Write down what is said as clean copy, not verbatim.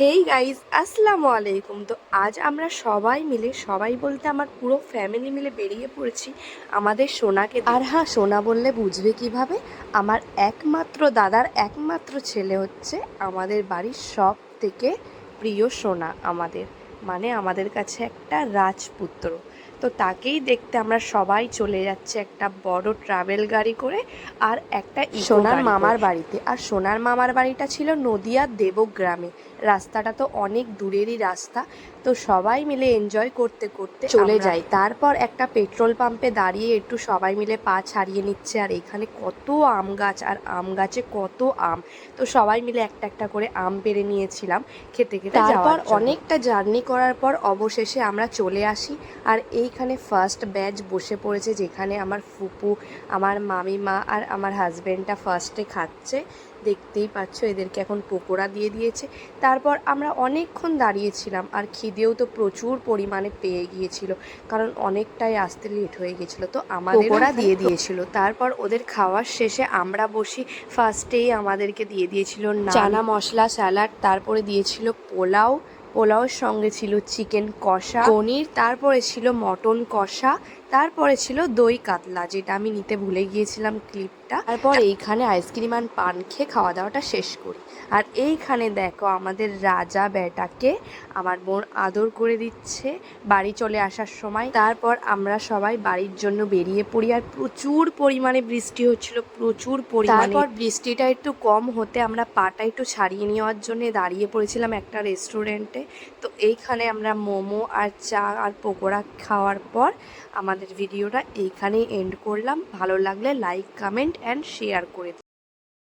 Hey guys, আসসালামু আলাইকুম। তো আজ আমরা সবাই মিলে, সবাই বলতে আমার পুরো ফ্যামিলি মিলে বেরিয়ে পড়েছি আমাদের সোনাকে। আর হ্যাঁ, সোনা বললে বুঝবে কিভাবে, আমার একমাত্র দাদার একমাত্র ছেলে হচ্ছে আমাদের বাড়ির সব থেকে প্রিয় সোনা। আমাদের কাছে একটা রাজপুত্র। তো তাকেই দেখতে আমরা সবাই চলে যাচ্ছি একটা বড় ট্রাভেল গাড়ি করে আর একটা সোনার মামার বাড়িতে। আর সোনার মামার বাড়িটা ছিল নদিয়ার দেবগ্রামে। রাস্তাটা তো অনেক দূরেরই রাস্তা। তো সবাই মিলে এনজয় করতে করতে চলে যাই। তারপর একটা পেট্রোল পাম্পে দাঁড়িয়ে একটু সবাই মিলে পা ছাড়িয়ে নিচ্ছে। আর এখানে কত আম গাছ, আর আম গাছে কত আম। তো সবাই মিলে একটা একটা করে আম পেড়ে নিয়েছিলাম খেতে খেতে। তারপর অনেকটা জার্নি করার পর অবশেষে আমরা চলে আসি। আর এইখানে ফার্স্ট ব্যাচ বসে পড়েছে, যেখানে আমার ফুপু, আমার মামিমা আর আমার হাজব্যান্ডটা ফার্স্টে খাচ্ছে। দেখতেই পাচ্ছ, এদেরকে এখন পকোড়া দিয়ে দিয়েছে। তারপর আমরা অনেকক্ষণ দাঁড়িয়েছিলাম, আর খিদেও তো প্রচুর পরিমাণে পেয়ে গিয়েছিল, কারণ অনেকটাই আসতে লেট হয়ে গেছিলো। তো আমাদের পকোড়া দিয়ে দিয়েছিল। তারপর ওদের খাওয়ার শেষে আমরা বসি। ফার্স্টেই আমাদেরকে দিয়ে দিয়েছিল চানা মশলা স্যালাড, তারপরে দিয়েছিল পোলাওর সঙ্গে ছিল চিকেন কষা, পনির, তারপরে ছিল মটন কষা, তারপরে ছিল দই কাতলা, যেটা আমি নিতে ভুলে গিয়েছিলাম ক্লিপটা। তারপর এইখানে আইসক্রিম আর পান খেয়ে খাওয়া দাওয়াটা শেষ করি। আর এইখানে দেখো আমাদের রাজা বেটাকে আমার বোন আদর করে দিচ্ছে বাড়ি চলে আসার সময়। তারপর আমরা সবাই বাড়ির জন্য বেরিয়ে পড়ি। আর প্রচুর পরিমাণে বৃষ্টি হচ্ছিল, প্রচুর পরিমাণে। তারপর বৃষ্টিটা একটু কম হতে আমরা পাটা একটু ছাড়িয়ে নেওয়ার জন্য দাঁড়িয়ে পড়েছিলাম একটা রেস্টুরেন্টে। তো এইখানে আমরা মোমো আর চা আর পকোড়া খাওয়ার পর আমাদের ভিডিওটা এইখানেই এন্ড করলাম। ভালো লাগলে লাইক, কমেন্ট অ্যান্ড শেয়ার করে দিও।